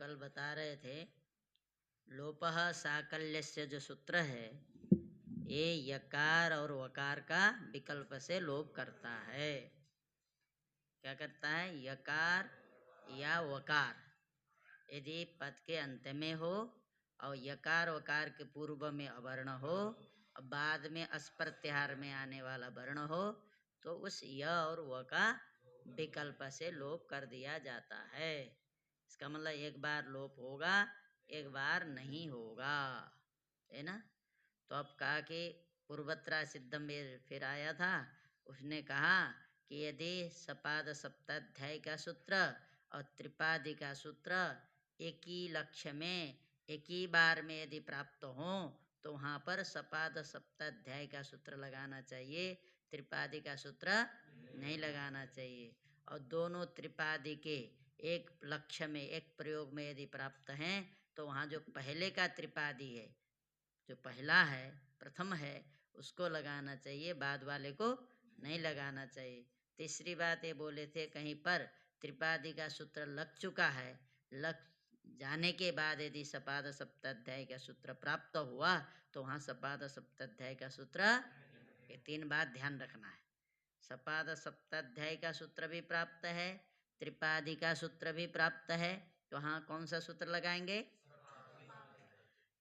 कल बता रहे थे, लोपः साकल्यस्य जो सूत्र है ये यकार और वकार का विकल्प से लोप करता है। क्या करता है? यकार या वकार यदि पद के अंत में हो और यकार वकार के पूर्व में अवर्ण हो और बाद में अस्प्रत्याहार में आने वाला वर्ण हो तो उस य और व का विकल्प से लोप कर दिया जाता है। इसका मतलब एक बार लोप होगा, एक बार नहीं होगा, है ना। तो अब कहा कि पूर्वत्रा सिद्धम में फिर आया था, उसने कहा कि यदि सपाद सप्ताध्याय का सूत्र और त्रिपादी का सूत्र एक ही लक्ष्य में एक ही बार में यदि प्राप्त हो तो वहाँ पर सपाद सप्ताध्याय का सूत्र लगाना चाहिए, त्रिपादी का सूत्र नहीं लगाना चाहिए। और दोनों त्रिपादी के एक लक्ष्य में एक प्रयोग में यदि प्राप्त हैं तो वहाँ जो पहले का त्रिपादी है, जो पहला है, प्रथम है, उसको लगाना चाहिए, बाद वाले को नहीं लगाना चाहिए। तीसरी बात ये बोले थे, कहीं पर त्रिपादी का सूत्र लग चुका है, लग जाने के बाद यदि सपाद सप्ताध्याय का सूत्र प्राप्त हुआ तो वहाँ सपाद सप्ताध्याय का सूत्र, ये 3 बात ध्यान रखना है। सपाद सप्ताध्याय का सूत्र भी प्राप्त है, त्रिपादी का सूत्र भी प्राप्त है, तो वहाँ कौन सा सूत्र लगाएंगे?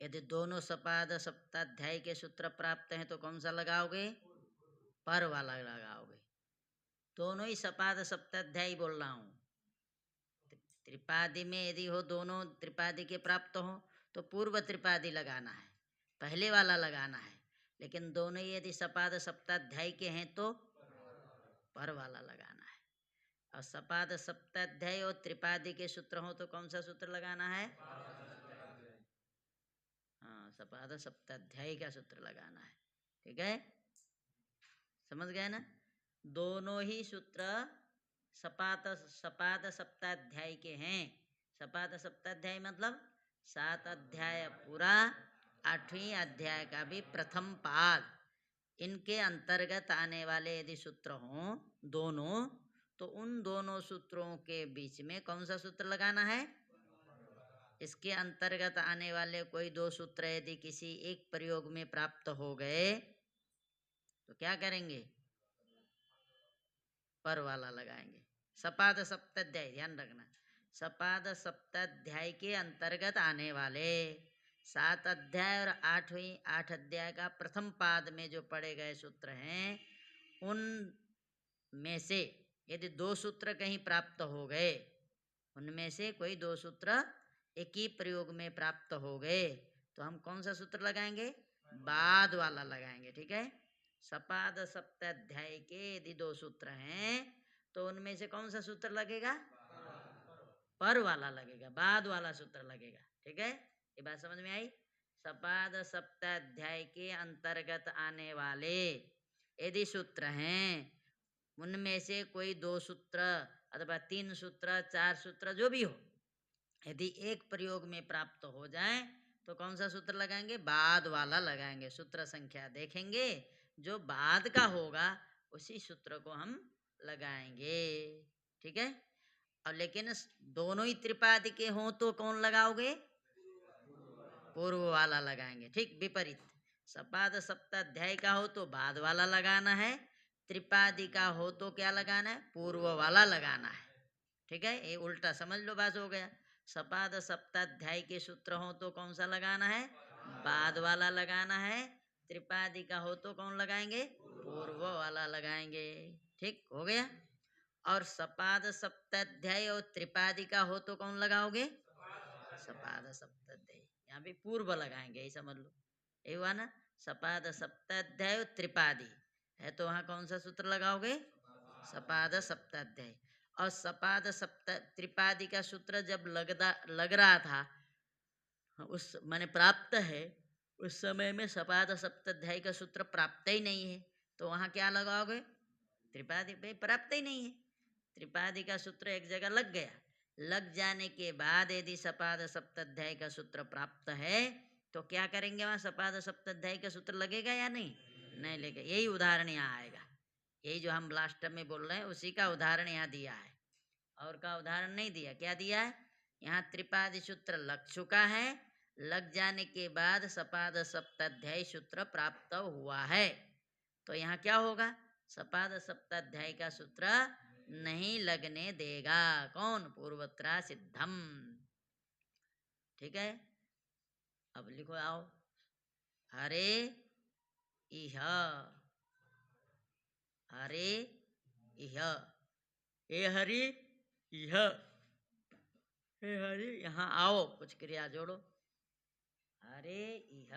यदि दोनों सपाद सप्ताध्याय के सूत्र प्राप्त हैं तो कौन सा लगाओगे? पर वाला लगाओगे। दोनों ही सपाद सप्ताध्याय बोल रहा हूँ। त्रिपादी में यदि हो, दोनों त्रिपादी के प्राप्त हो तो पूर्व त्रिपादी लगाना है, पहले वाला लगाना है। लेकिन दोनों ही यदि सपाद सप्ताध्याय के हैं तो पर वाला लगाना है। और सपाद सप्ताध्याय और त्रिपादी के सूत्र हो तो कौन सा सूत्र लगाना है? हाँ, सपाद सप्ताध्यायी का सूत्र लगाना है। ठीक है, समझ गए ना। दोनों ही सूत्र सपाद सप्ताध्याय के हैं। सपाद सप्ताध्याय मतलब 7 अध्याय पूरा, 8वें अध्याय का भी प्रथम पाद, इनके अंतर्गत आने वाले यदि सूत्र हों दोनों, तो उन दोनों सूत्रों के बीच में कौन सा सूत्र लगाना है? इसके अंतर्गत आने वाले कोई 2 सूत्र यदि किसी एक प्रयोग में प्राप्त हो गए तो क्या करेंगे? पर वाला लगाएंगे। सपाद सप्ताध्याय, ध्यान रखना, सपाद सप्ताध्याय के अंतर्गत आने वाले 7 अध्याय और 8 अध्याय का प्रथम पाद में जो पढ़े गए सूत्र हैं, उन में से यदि 2 सूत्र कहीं प्राप्त हो गए, उनमें से कोई 2 सूत्र एक ही प्रयोग में प्राप्त हो गए तो हम कौन सा सूत्र लगाएंगे? बाद वाला लगाएंगे। ठीक है, सपाद सप्ताध्याय के यदि 2 सूत्र हैं तो उनमें से कौन सा सूत्र लगेगा? पर वाला लगेगा, बाद वाला सूत्र लगेगा। ठीक है, ये बात समझ में आई। सपाद सप्ताध्याय के अंतर्गत आने वाले यदि सूत्र हैं उनमें से कोई 2 सूत्र अथवा 3 सूत्र, 4 सूत्र, जो भी हो, यदि एक प्रयोग में प्राप्त हो जाए तो कौन सा सूत्र लगाएंगे? बाद वाला लगाएंगे। सूत्र संख्या देखेंगे, जो बाद का होगा उसी सूत्र को हम लगाएंगे। ठीक है, और लेकिन दोनों ही त्रिपादी के हों तो कौन लगाओगे? पूर्व वाला लगाएंगे। ठीक विपरीत, सपाद सप्ताध्याय का हो तो बाद वाला लगाना है, त्रिपादी का हो तो क्या लगाना है? पूर्व वाला लगाना है। ठीक है, ये उल्टा समझ लो, बात हो गया। सपाद सप्ताध्याय के सूत्र हो तो कौन सा लगाना है? बाद वाला लगाना है। त्रिपादी का हो तो कौन लगाएंगे? पूर्व वाला लगाएंगे। ठीक हो गया। और सपाद सप्ताध्याय और त्रिपादी का हो तो कौन लगाओगे? सपाद सप्ताध्याय, यहाँ भी पूर्व लगाएंगे, यही समझ लो। ये हुआ ना, सपाद सप्ताध्याय और त्रिपादी है तो वहाँ कौन सा सूत्र लगाओगे? सपाद सप्ताध्याय। और सपाद त्रिपादी का सूत्र जब लग रहा था, उस माने प्राप्त है, उस समय में सपाद सप्ताध्याय का सूत्र प्राप्त ही नहीं है तो वहाँ क्या लगाओगे? त्रिपादी पे प्राप्त ही नहीं है। त्रिपादी का सूत्र एक जगह लग गया, लग जाने के बाद यदि सपाद सप्ताध्याय का सूत्र प्राप्त है तो क्या करेंगे? वहाँ सपाद सप्ताध्याय का सूत्र लगेगा या नहीं? नहीं लगेगा। यही उदाहरण यहाँ आएगा, यही जो हम लास्ट में बोल रहे हैं उसी का उदाहरण यहाँ दिया है, और का उदाहरण नहीं दिया। क्या दिया है? यहाँ त्रिपादी सूत्र लग चुका है, लग जाने के बाद सपाद सप्ताध्यायी सूत्र प्राप्त हुआ है। तो यहाँ क्या होगा, सपाद सप्ताध्यायी का सूत्र नहीं लगने देगा। कौन, पूर्वत्रा सिद्धम। ठीक है, अब लिखो आओ, हरे इह, हरे इह, हे हरि इह, हे हरि, यहाँ आओ, कुछ क्रिया जोड़ो, हरे इह।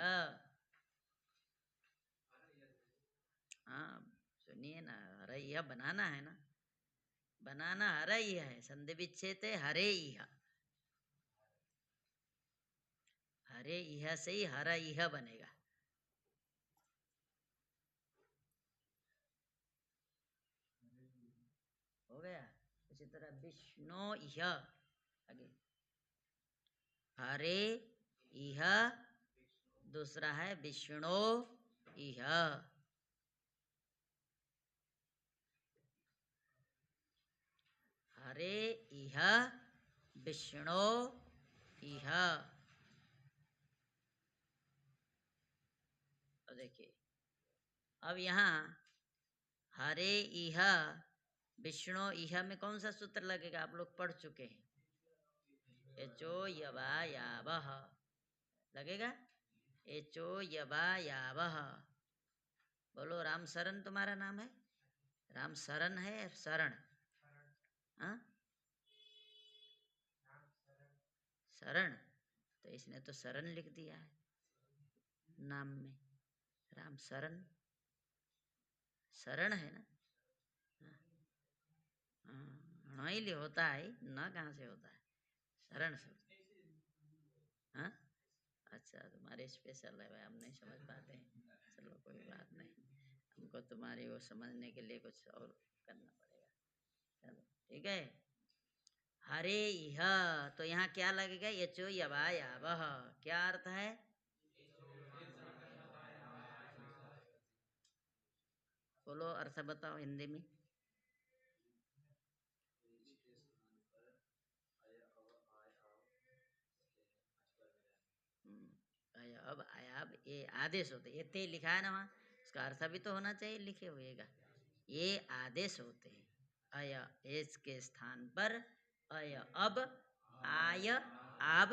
हाँ सुनिए ना, हरे इह बनाना है ना, बनाना हरे इह है, संधि विच्छेद है हरे इह, हरे इह से ही हरा इह बनेगा। हो गया। इसी तरह विष्णु इह, आगे हरे इह, दूसरा है विष्णु इह, हरे इह विष्णु इह। तो देखिए, अब यहाँ हरे इह विष्णु इह में कौन सा सूत्र लगेगा, आप लोग पढ़ चुके हैं, एचो यवा यावह लगेगा, एचो यवा यावह। बोलो, राम शरण तुम्हारा नाम है, राम शरण है, शरण, हाँ शरण, तो इसने तो शरण लिख दिया है नाम में, राम शरण, शरण है ना, हाँ ही होता है ना, कहाँ से होता है, शरण से, हाँ अच्छा, तुम्हारे स्पेशल है भाई, हम नहीं समझ पाते हैं, चलो कोई बात नहीं, हमको तुम्हारी वो समझने के लिए कुछ और करना पड़ेगा, चलो ठीक है। हरे इह, तो यहाँ क्या लगेगा, यचो यवा यावह, क्या अर्थ है, बोलो अर्थ बताओ हिंदी में। अब अब ये आदेश होते, ये ते लिखा है ना वहाँ, उसका अर्थ भी तो होना चाहिए लिखे हुएगा, ये आदेश होते हैं, अय एस के स्थान पर अय अब, आय अब,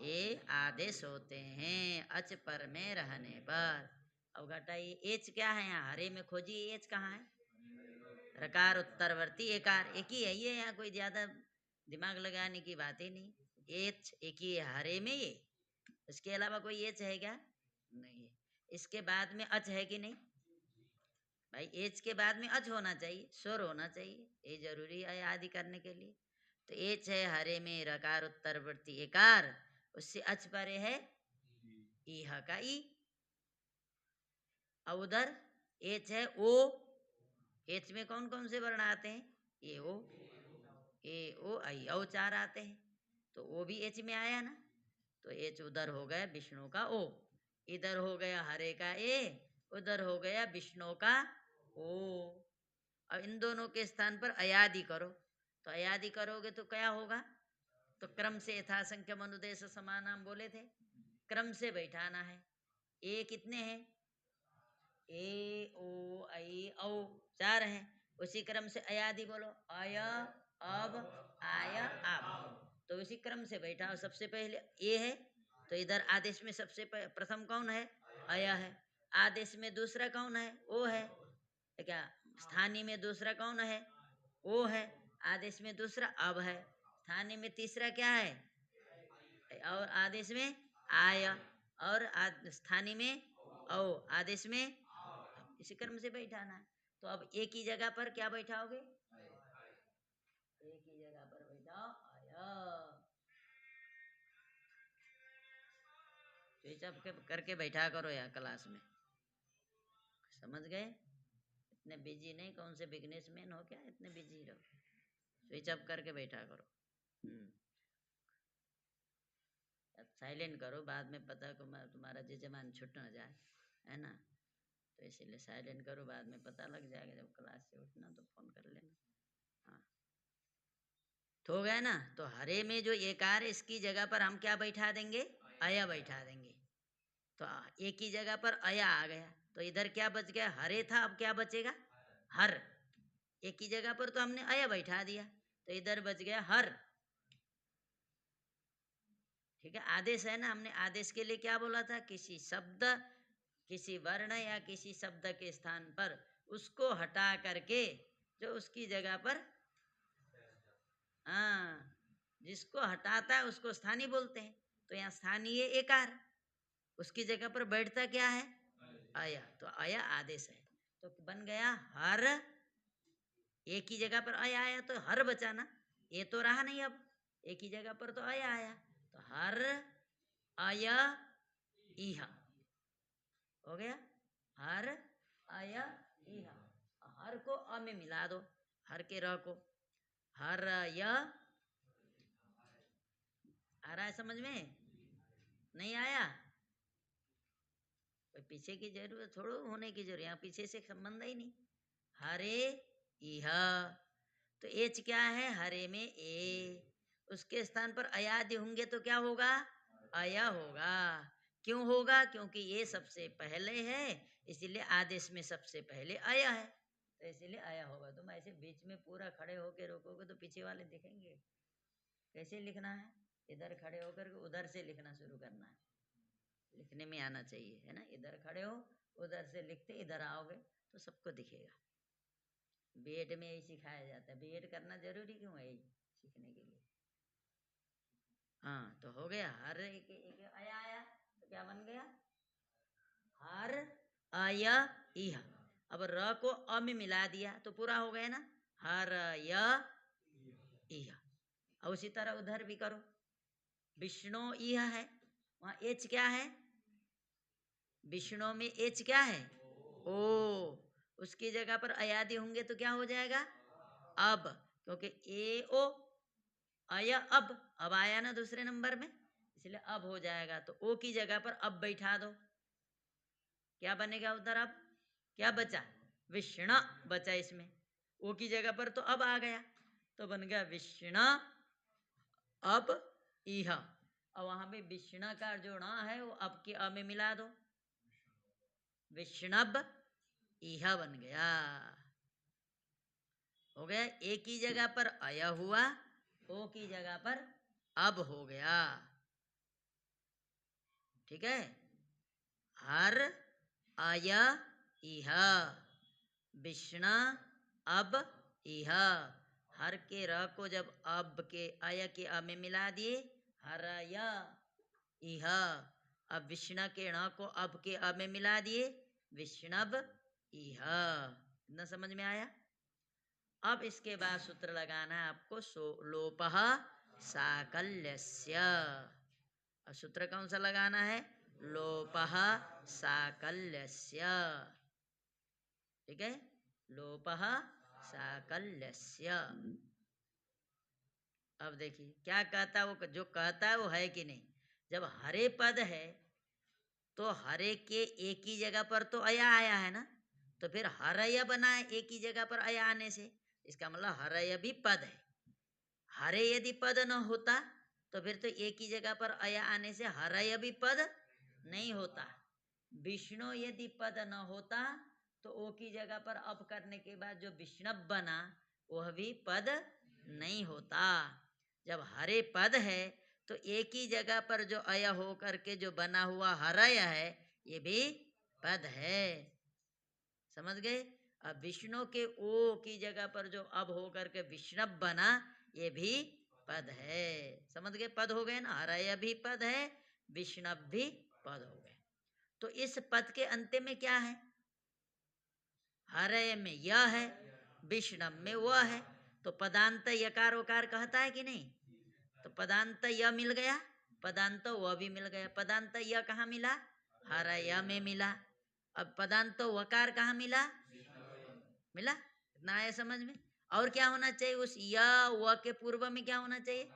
ये आदेश होते हैं अच पर में रहने पर। अब घटाइए, एच क्या है यहाँ, हरे में खोजिए, एच कहाँ है, रकार उत्तरवर्ती एकार, एक ही है ये, यहाँ कोई ज्यादा दिमाग लगाने की बात ही नहीं, एच एक ही है हरे में ये, इसके अलावा कोई एच है क्या, नहीं है। इसके बाद में अच है कि नहीं भाई, एच के बाद में अच होना चाहिए, स्वर होना चाहिए, ये जरूरी है आदि करने के लिए। तो एच है हरे में रकार उत्तरवर्ती एकार, उससे अच परे है इह का ई, और उधर एच है ओ, एच में कौन कौन से वर्ण आते हैं, ए ओ, ए ओ आई औ चार आते हैं, तो ओ भी एच में आया ना, तो एच उधर हो गया विष्णु का ओ, इधर हो गया हरे का ए, उधर हो गया विष्णु का ओ। अब इन दोनों के स्थान पर अयादि करो, तो अयादि करोगे तो क्या होगा, तो क्रम से यथासंख्य अनुदेश समानाम बोले थे, क्रम से बैठाना है। ए कितने हैं, ए ओ आई औ चार हैं, उसी क्रम से अयादि बोलो, अय अब आय अब, तो उसी क्रम से बैठाओ। सबसे पहले ए है, तो इधर आदेश में सबसे प्रथम कौन है, अय है, आदेश में दूसरा कौन है, ओ है, क्या स्थानीय में दूसरा कौन है, ओ है, आदेश में दूसरा अब है, स्थानीय में तीसरा क्या है, और आदेश में आय, और स्थानीय में औ, आदेश में अब, इसी क्रम से बैठाना है। तो अब एक ही जगह पर क्या बैठाओगे, एक ही जगह पर बैठाओ आय, स्विच ऑफ करके बैठा करो यार क्लास में, समझ गए, इतने बिजी नहीं, कौन से बिजनेसमैन हो क्या इतने बिजी रहो, स्विच ऑफ करके बैठा करो। साइलेंट करो, बाद में पता को तुम्हारा जजमान छूट ना जाए, है ना, तो इसीलिए साइलेंट करो, बाद में पता लग जाएगा, जब क्लास से उठना तो फोन कर लेना। हाँ तो हो गया ना। तो हरे में जो एकार है इसकी जगह पर हम क्या बैठा देंगे, अया बैठा देंगे। तो एक ही जगह पर अया आ गया, तो इधर क्या बच गया, हरे था, अब क्या बचेगा, हर। एक ही जगह पर तो हमने अया बैठा दिया, तो इधर बच गया हर। ठीक है, आदेश है ना, हमने आदेश के लिए क्या बोला था, किसी शब्द, किसी वर्ण या किसी शब्द के स्थान पर उसको हटा करके जो उसकी जगह पर, हाँ, जिसको हटाता है उसको स्थानीय बोलते हैं। तो यहाँ स्थानीय एकार, उसकी जगह पर बैठता क्या है, अया, तो अया आदेश है। तो बन गया हर, एक ही जगह पर अया आया तो हर बचा ना, ये तो रहा नहीं, अब एक ही जगह पर तो अया आया, तो हर अया इहा हो गया, हर अया इहा। हर को अ में मिला दो, हर के र को, हर य, आ रहा है समझ में, नहीं आया, कोई पीछे की जरूरत थोड़ो होने की जरूरत, यहाँ पीछे से संबंध ही नहीं। हरे इह, तो एच क्या है, हरे में ए, उसके स्थान पर अयादि होंगे तो क्या होगा, अया होगा। क्यों होगा, क्योंकि ये सबसे पहले है, इसीलिए आदेश में सबसे पहले अया है, तो इसीलिए अया होगा। तुम ऐसे बीच में पूरा खड़े होकर रोकोगे तो पीछे वाले दिखेंगे। कैसे लिखना है, इधर खड़े होकर उधर से लिखना शुरू करना है, लिखने में आना चाहिए, है ना। इधर खड़े हो, उधर से लिखते इधर आओगे तो सबको दिखेगा। बीएड में यही सिखाया जाता है, बीएड करना जरूरी क्यों है, यही सीखने के लिए। हाँ, तो हो गया हर, एक एक आया आया तो क्या बन गया, हर अय इह। अब र को अ में मिला दिया तो पूरा हो गया ना, हर य इह। और उसी तरह उधर भी करो, विष्णु इह है, वहां एच क्या है, विष्णु में एच क्या है, ओ, उसकी जगह पर अयादि होंगे तो क्या हो जाएगा, अब, क्योंकि ए ओ अय अब आया ना दूसरे नंबर में, इसलिए अब हो जाएगा। तो ओ की जगह पर अब बैठा दो, क्या बनेगा उधर, अब क्या बचा, विष्णु बचा, इसमें ओ की जगह पर तो अब आ गया, तो बन गया विष्णु अब इह। और वहां पे विष्णु का जो ण है वो अब के अ में मिला दो, विष्णब इह बन गया। हो गया, एक ही जगह पर अय हुआ, ओ की जगह पर अब हो गया। ठीक है, हर अय इह, विष्णु अब इह। हर के र को जब अब के अय के अ में मिला दिए, हर य इह। अब विष्णु के ण को अब के अ में मिला दिए, विष्णब इह। इतना समझ में आया। अब इसके बाद सूत्र लगाना है आपको, लोपः साकल्यस्य। और सूत्र कौन सा लगाना है, लोपः साकल्यस्य। ठीक है, लोपः साकल्यस्य। अब देखिए क्या कहता है, वो जो कहता है वो है कि नहीं। जब हरे पद है तो हरे के एक ही जगह पर तो अया आया है ना, तो फिर हरय बना है एक ही जगह पर अया आने से, इसका मतलब हरय भी पद है। हरे यदि पद न होता तो फिर तो एक ही जगह पर अया आने से हरय भी पद नहीं होता। विष्णु यदि पद न होता तो ओ की जगह पर अब करने के बाद जो विष्णव बना वह भी पद नहीं होता। जब हरे पद है तो एक ही जगह पर जो अय हो करके जो बना हुआ हरय है ये भी पद है, समझ गए। अब विष्णु के ओ की जगह पर जो अब हो करके विष्णव बना ये भी पद है, समझ गए। पद हो गए ना, हरय भी पद है, विष्णव भी पद हो गए। तो इस पद के अंत्य में क्या है, हरय में यह है, विष्णव में वह है, तो पदांत यकार ओकार कहता है कि नहीं। तो पदांत य मिल गया, पदांत वह भी मिल गया। पदांत य कहाँ मिला, हरय में मिला। अब पदांत वकार कहाँ मिला, मिला। इतना आया समझ में। और क्या होना चाहिए, उस य व के पूर्व में क्या होना चाहिए,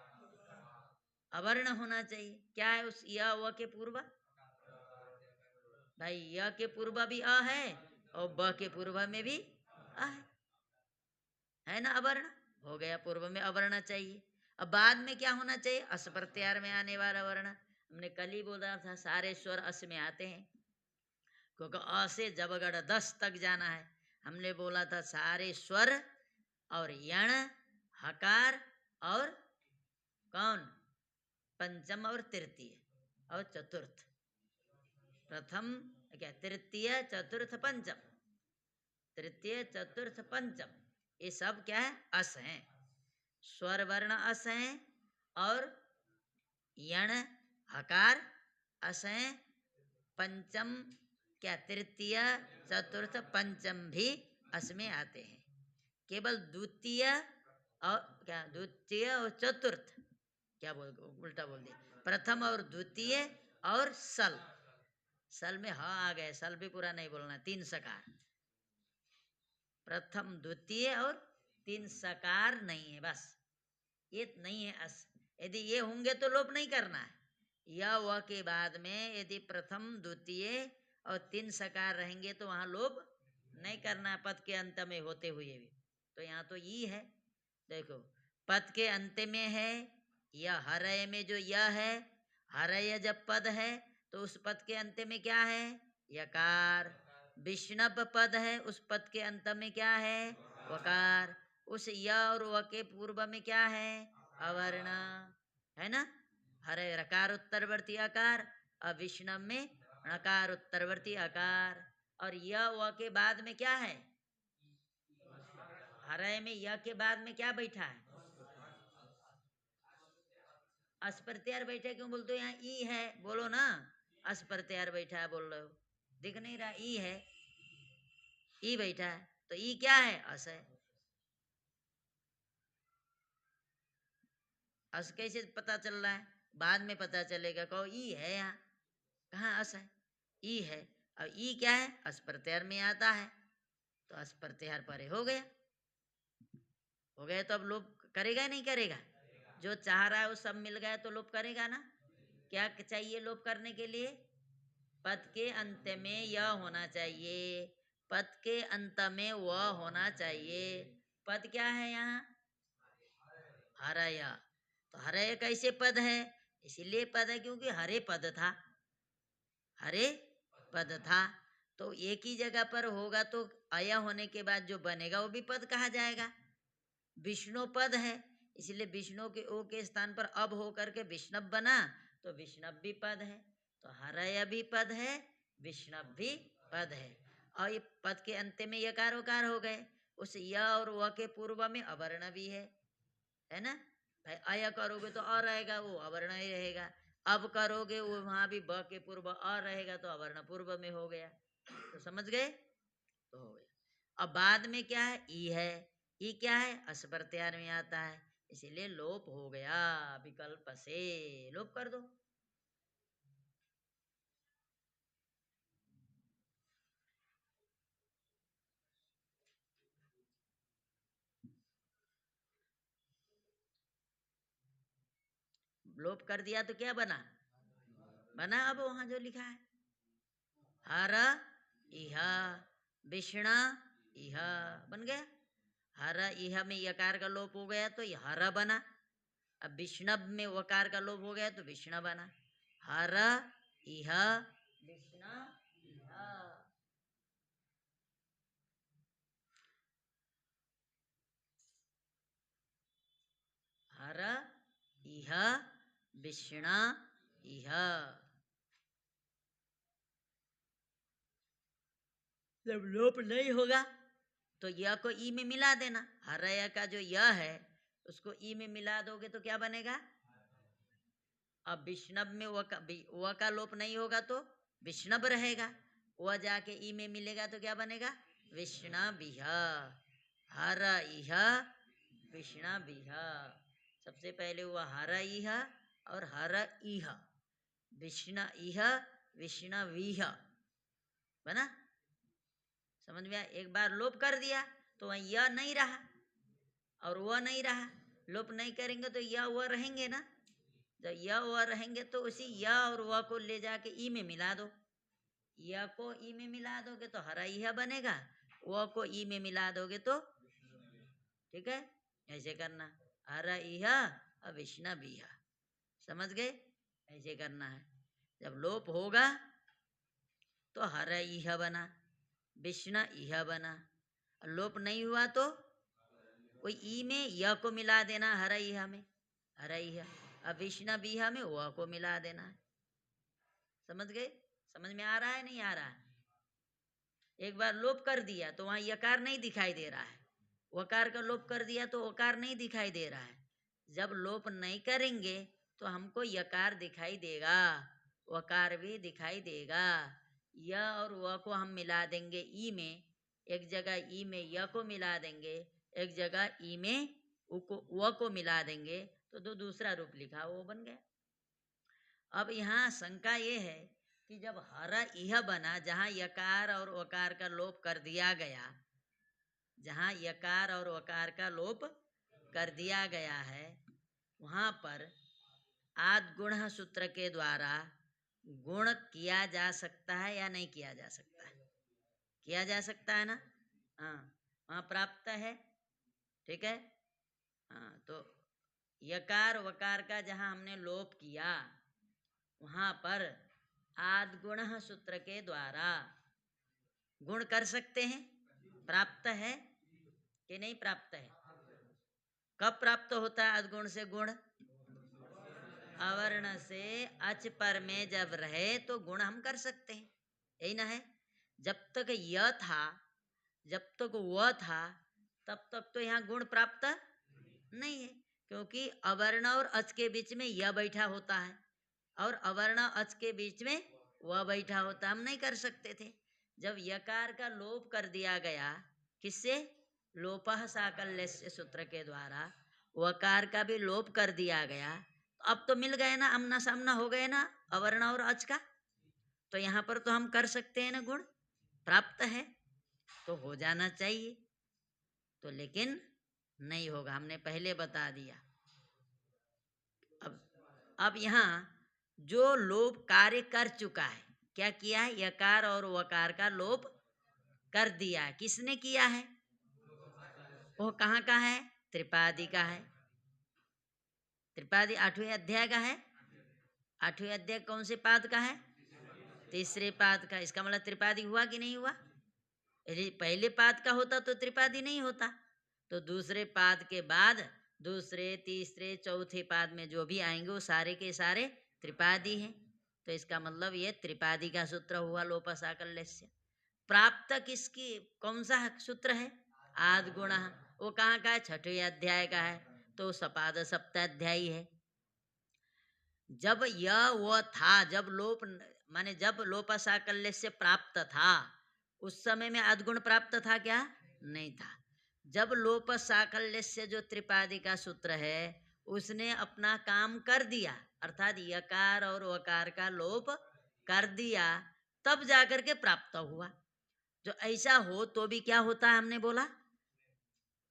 अवर्ण होना चाहिए। क्या है उस य व के पूर्व, भाई य के पूर्व भी अ है और ब के पूर्व में भी अ है ना, अवर्ण हो गया, पूर्व में अवर्ण चाहिए। अब बाद में क्या होना चाहिए? अस प्रत्यार में आने वाला वर्ण। हमने कल ही बोला था सारे स्वर अस में आते हैं, क्योंकि अ से जबगढ़ 10 तक जाना है। हमने बोला था सारे स्वर और यण, हकार और कौन, पंचम और तृतीय और चतुर्थ। प्रथम क्या, तृतीय चतुर्थ पंचम, तृतीय चतुर्थ पंचम, ये सब क्या है? अस हैं। स्वर वर्ण अस हैं और यण हकार अस हैं। पंचम क्या, तृतीय चतुर्थ पंचम भी अस में आते हैं। केवल द्वितीय और क्या, द्वितीय और चतुर्थ, क्या बोल, उल्टा बोल दिया, प्रथम और द्वितीय और सल, सल में हाँ आ गए, सल भी पूरा नहीं बोलना, 3 सकार, प्रथम द्वितीय और 3 सकार नहीं है, बस ये नहीं है अस। यदि ये होंगे तो लोप नहीं करना है। या व के बाद में यदि प्रथम द्वितीय और 3 सकार रहेंगे तो वहां लोप नहीं करना है, पद के अंत में होते हुए भी। तो यहाँ तो ई है, देखो पद के अंत में है, या हरय में जो यह है, हरय जब पद है तो उस पद के अंत में क्या है? यकार। विष्णव पद है, उस पद के अंत में क्या है? वकार। उस य और व के पूर्व में क्या है? अवर्ण, है ना। हरे रकार उत्तरवर्ती अकार, अविष्णव में णकार उत्तरवर्ती अकार, और य व के बाद में क्या है? हरे में य के बाद में क्या बैठा है? अस प्रत्यार बैठा, क्यों बोलते हो? यहाँ ई है, बोलो ना। अस प्रत्यार बैठा है बोल रहे हो, दिख नहीं रहा? ई है, ई बैठा है, तो ई क्या है? अस है। अस कैसे पता चल रहा है? बाद में पता चलेगा, कहो ई है, यहाँ कहाँ अस है? ई है। अब ई क्या है? अस प्रत्यार में आता है, तो अस प्रत्यार परे हो गया, हो गया तो अब लोप करेगा नहीं करेगा? जो चाह रहा है वो सब मिल गया तो लोप करेगा ना। क्या चाहिए लोप करने के लिए? पद के अंत में यह होना चाहिए, पद के अंत में वह होना चाहिए। पद क्या है यहाँ? हरय। तो हरय कैसे पद है? इसीलिए पद है क्योंकि हरे पद था, हरे पद था। तो एक ही जगह पर होगा तो अय होने के बाद जो बनेगा वो भी पद कहा जाएगा। विष्णु पद है, इसलिए विष्णु के ओ के स्थान पर अब होकर के विष्णव बना, तो विष्णव भी पद है। तो हरय भी पद है, विष्णव भी पद है। और ये पद के अंत में यकार उकार हो गए, उस य और व के पूर्व में अवर्ण भी है ना भाई। अय करोगे तो अ रहेगा, वो अवर्ण ही रहेगा। अब करोगे वो वहां भी ब के पूर्व अ रहेगा, तो अवर्ण पूर्व में हो गया। तो समझ गए? तो हो गया। अब बाद में क्या है? ई है। ई क्या है? अस प्रत्यार में आता है, इसीलिए लोप हो गया, विकल्प से लोप कर दो। लोप कर दिया तो क्या बना? बना अब वहां जो लिखा है, हर इह विष्णा इह, बन गया। हर इह में यकार का लोप हो गया तो यह हर बना। अब विष्णव में वकार का लोप हो गया तो विष्णु बना। हर इह विष्णु इह। हर इह विष्णु इह। जब लोप नहीं होगा तो यह को ई में मिला देना। हरय का जो यह है उसको ई में मिला दोगे तो क्या बनेगा? अब विष्णव में व का लोप नहीं होगा तो विष्णव रहेगा, वह जाके ई में मिलेगा तो क्या बनेगा? विष्णविह। हर इह विष्णविह। सबसे पहले हुआ हर इह और हर इह, विष्णु इह विष्णविह बना। समझ में आया? एक बार लोप कर दिया तो वह यह नहीं रहा और वह नहीं रहा। लोप नहीं करेंगे तो यह वह रहेंगे ना। जब यह वह रहेंगे तो उसी य और वह को ले जाके ई में मिला दो। य को ई में मिला दोगे तो हरा यह बनेगा, वह को ई में मिला दोगे तो, ठीक है, ऐसे करना। हरा यह अविष्णवीह। समझ गए? ऐसे करना है। जब लोप होगा तो हर इह बना, विष्णु इह बना। लोप नहीं हुआ तो कोई ई में य को मिला देना, हर इह में हर इह, अविष्णवीह में व को मिला देना है। समझ गए? समझ में आ रहा है नहीं आ रहा है? एक बार लोप कर दिया तो वहां यकार नहीं दिखाई दे रहा है, वकार का लोप कर दिया तो वकार नहीं दिखाई दे रहा है। जब लोप नहीं करेंगे तो हमको यकार दिखाई देगा, वकार भी दिखाई देगा। य और व को हम मिला देंगे ई में, एक जगह ई में य को मिला देंगे, एक जगह ई में व को मिला देंगे, तो दूसरा रूप लिखा वो बन गया। अब यहाँ शंका ये है कि जब हर यह बना, जहाँ यकार और वकार का लोप कर दिया गया, जहाँ यकार और वकार का लोप कर दिया गया है, वहाँ पर आद गुण सूत्र के द्वारा गुण किया जा सकता है या नहीं किया जा सकता है? किया जा सकता है ना? हाँ, वहाँ प्राप्त है। ठीक है। हाँ, तो यकार वकार का जहाँ हमने लोप किया, वहाँ पर आद गुण सूत्र के द्वारा गुण कर सकते हैं। प्राप्त है कि नहीं प्राप्त है? कब प्राप्त होता है आद गुण से गुण? अवर्ण से अच पर में जब रहे तो गुण हम कर सकते हैं, यही ना है? जब तक य था, जब तक वह था, तब तक तो यहाँ गुण प्राप्त नहीं है, क्योंकि अवर्ण और अच के बीच में य बैठा होता है और अवर्ण अच के बीच में वह बैठा होता, हम नहीं कर सकते थे। जब यकार का लोप कर दिया गया, किससे? लोपः साकल्यस्य सूत्र के द्वारा वकार का भी लोप कर दिया गया, तो अब तो मिल गए ना, आमना सामना हो गए ना अवर्ण और अच का, तो यहाँ पर तो हम कर सकते हैं ना, गुण प्राप्त है तो हो जाना चाहिए। तो लेकिन नहीं होगा, हमने पहले बता दिया। अब यहाँ जो लोप कार्य कर चुका है, क्या किया है? यकार और वकार का लोप कर दिया है। किसने किया है? वो कहाँ का है? त्रिपादी का है। त्रिपादी 8वें अध्याय का है। 8वें अध्याय कौन से पाद का है? तीसरे पाद का। इसका मतलब त्रिपादी हुआ कि नहीं हुआ? यदि पहले पाद का होता तो त्रिपादी नहीं होता, तो दूसरे पाद के बाद दूसरे तीसरे चौथे पाद में जो भी आएंगे वो सारे के सारे त्रिपादी हैं। तो इसका मतलब ये त्रिपादी का सूत्र हुआ लोप साकल्यस्य। प्राप्त किसकी, कौन सा सूत्र है? आद गुण। वो कहाँ का है? 6वें अध्याय का है, तो सपाद सप्ताध्यायी है। जब यह वो था, जब लोप माने जब लोप साकल्य से प्राप्त था, उस समय में अदगुण प्राप्त था क्या? नहीं था। जब लोप साकल्य से जो त्रिपादी का सूत्र है उसने अपना काम कर दिया, अर्थात यकार और वकार का लोप कर दिया, तब जाकर के प्राप्त हुआ। जो ऐसा हो तो भी क्या होता है? हमने बोला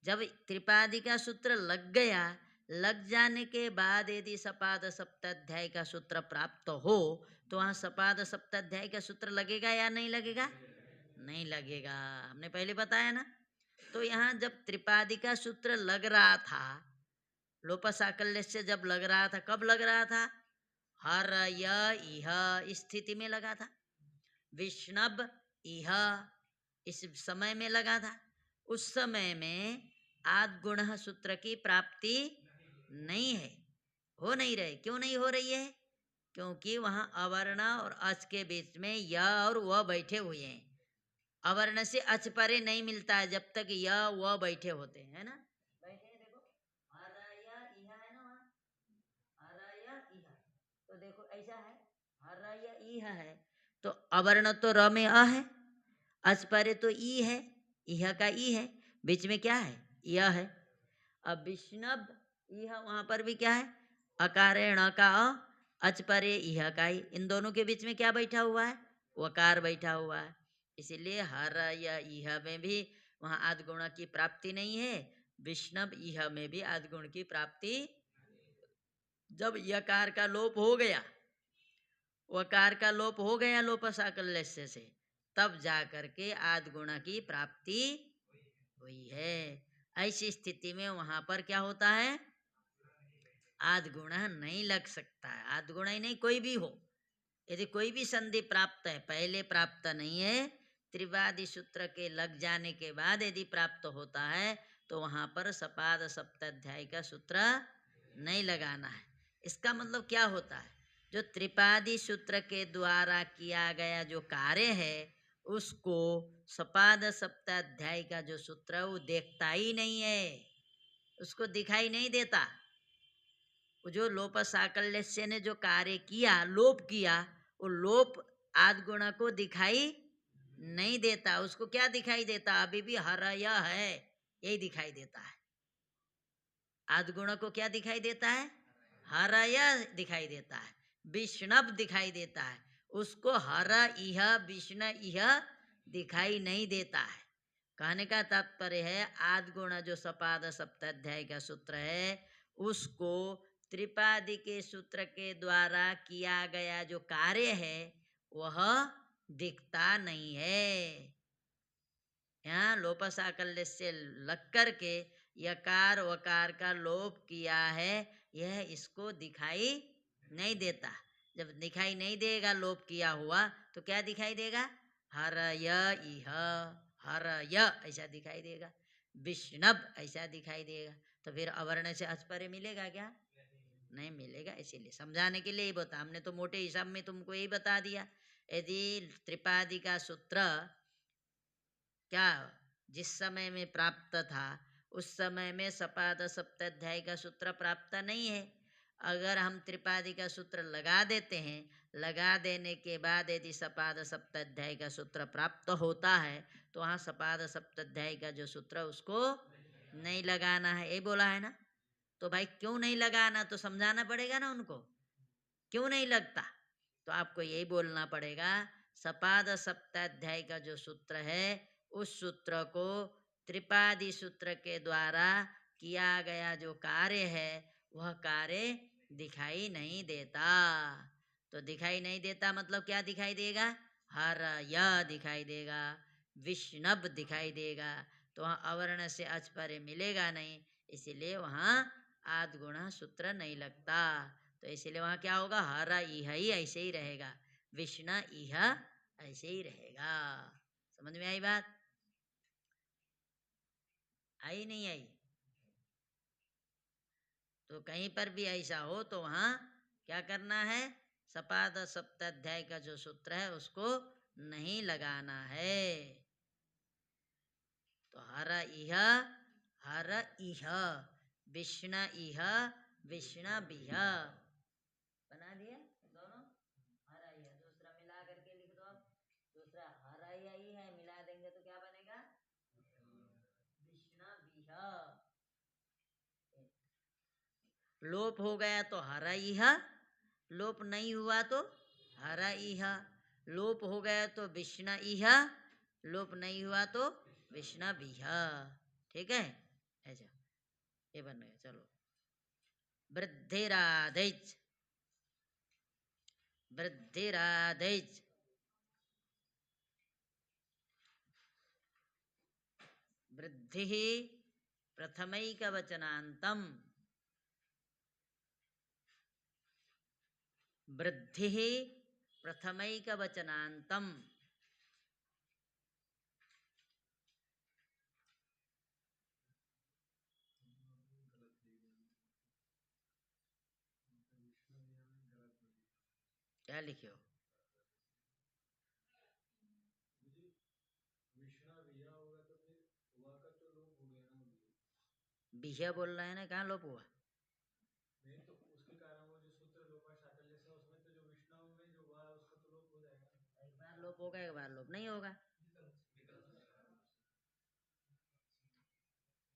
जब त्रिपादी का सूत्र लग गया, लग जाने के बाद यदि सपाद सप्ताध्याय का सूत्र प्राप्त हो तो वहाँ सपाद सप्ताध्याय का सूत्र लगेगा या नहीं लगेगा? नहीं लगेगा, हमने पहले बताया ना। तो यहाँ जब त्रिपादी का सूत्र लग रहा था, लोप साकल्य से जब लग रहा था, कब लग रहा था? हर इह स्थिति में लगा था, विष्णव इह इस समय में लगा था। उस समय में आद गुण सूत्र की प्राप्ति नहीं है, हो नहीं रही। क्यों नहीं हो रही है? क्योंकि वहां अवर्ण और अच के बीच में य और व बैठे हुए हैं। अवर्ण से अच परे नहीं मिलता है जब तक य व बैठे होते हैं, है ना? बैठे हैं, देखो हरया इहा है ना, वहाँ हरया इहा, तो देखो ऐसा है, हरया इहा है, तो अवर्ण तो र में अ है, अच परे तो ई है, इह का ई है, बीच में क्या है? यह है। अब विष्णव यह वहां पर भी क्या है? अकार ण का अ, अच परे इह का ई, इन दोनों के बीच में क्या बैठा हुआ है? वकार बैठा हुआ है। इसीलिए हर या इह में भी वहां आदगुण की प्राप्ति नहीं है, विष्णव इह में भी आदगुण की प्राप्ति। जब यकार का लोप हो गया, वकार का लोप हो गया लोप साकल्य से, तब जाकर के आदगुण की प्राप्ति हुई है। ऐसी स्थिति में वहां पर क्या होता है? आद्गुण नहीं लग सकता है। आद्गुण ही नहीं, कोई भी हो, यदि कोई भी संधि प्राप्त है, पहले प्राप्त नहीं है, त्रिपादी सूत्र के लग जाने के बाद यदि प्राप्त होता है तो वहां पर सपाद सप्ताध्याय का सूत्र नहीं लगाना है। इसका मतलब क्या होता है, जो त्रिपादी सूत्र के द्वारा किया गया जो कार्य है उसको सपाद सप्ताध्याय का जो सूत्र है वो देखता ही नहीं है, उसको दिखाई नहीं देता। वो जो लोप साकल्यस्य ने जो कार्य किया, लोप किया, वो लोप आद्गुण को दिखाई नहीं देता। उसको क्या दिखाई देता, अभी भी हरय है यही दिखाई देता है। आद्गुण को क्या दिखाई देता है, हरय दिखाई देता है, विष्णव दिखाई देता है, उसको हर इह विष्ण इह दिखाई नहीं देता है। कहने का तात्पर्य है आद्गुण जो सपाद सप्ताध्याय का सूत्र है उसको त्रिपादी के सूत्र के द्वारा किया गया जो कार्य है वह दिखता नहीं है। यहाँ लोप साकल्य से लग करके यकार वकार का लोप किया है, यह इसको दिखाई नहीं देता। जब दिखाई नहीं देगा लोप किया हुआ तो क्या दिखाई देगा, हरय इह, हरय ऐसा दिखाई देगा, विष्णव ऐसा दिखाई देगा। तो फिर अवर्ण से अस्पर्य मिलेगा क्या, नहीं मिलेगा। इसीलिए समझाने के लिए ही बता, हमने तो मोटे हिसाब में तुमको यही बता दिया। यदि त्रिपादी का सूत्र क्या जिस समय में प्राप्त था उस समय में सपाद सप्ताध्याय का सूत्र प्राप्त नहीं है। अगर हम त्रिपादी का सूत्र लगा देते हैं, लगा देने के बाद यदि सपाद सप्ताध्याय का सूत्र प्राप्त होता है तो वहाँ सपाद सप्ताध्याय का जो सूत्र उसको नहीं लगाना है, ये बोला है ना। तो भाई क्यों नहीं लगाना, तो समझाना पड़ेगा ना उनको, क्यों नहीं लगता। तो आपको यही बोलना पड़ेगा सपाद सप्ताध्याय का जो सूत्र है उस सूत्र को त्रिपादी सूत्र के द्वारा किया गया जो कार्य है वह कार्य दिखाई नहीं देता। तो दिखाई नहीं देता मतलब क्या दिखाई देगा, हर यह दिखाई देगा, विष्णव दिखाई देगा। तो वहाँ अवर्ण से अचपर्य मिलेगा नहीं, इसीलिए वहाँ आद्गुण सूत्र नहीं लगता। तो इसीलिए वहाँ क्या होगा, हर इह ही ऐसे ही रहेगा, विष्णु इह ऐसे ही रहेगा। समझ में आई बात, आई नहीं आई। तो कहीं पर भी ऐसा हो तो वहाँ क्या करना है, सपाद सप्ताध्याय का जो सूत्र है उसको नहीं लगाना है। तो हर इह, हर इह, विष्णु इह, विष्णु बिह बना दिया दोनों। हर इह दूसरा मिला करके लिख दो। अब दूसरा हर इह ही है, मिला देंगे तो क्या बनेगा, विष्णु बिह। लोप हो गया तो हर इह, लोप नहीं हुआ तो हर इह, लोप हो गया तो विष्णु इह, लोप नहीं हुआ तो विष्णु बिह। ठीक है, ऐसा ये बन गया। चलो, वृद्धिरादैच, वृद्धिरादैच, वृद्धि प्रथमैकवचनान्तम, वृद्धि प्रथमैकवचनान्तम। क्या लिखे हो, बिह बोल रहे हैं ना, कहाँ लोप हुआ, नहीं तो उसके कारण वो जो सूत्र लोपा शाकल्य से उसमें तो जो विष्णु में जो हुआ उसका तो लोप हो जाएगा, एक बार लोप होगा एक बार लोप नहीं होगा।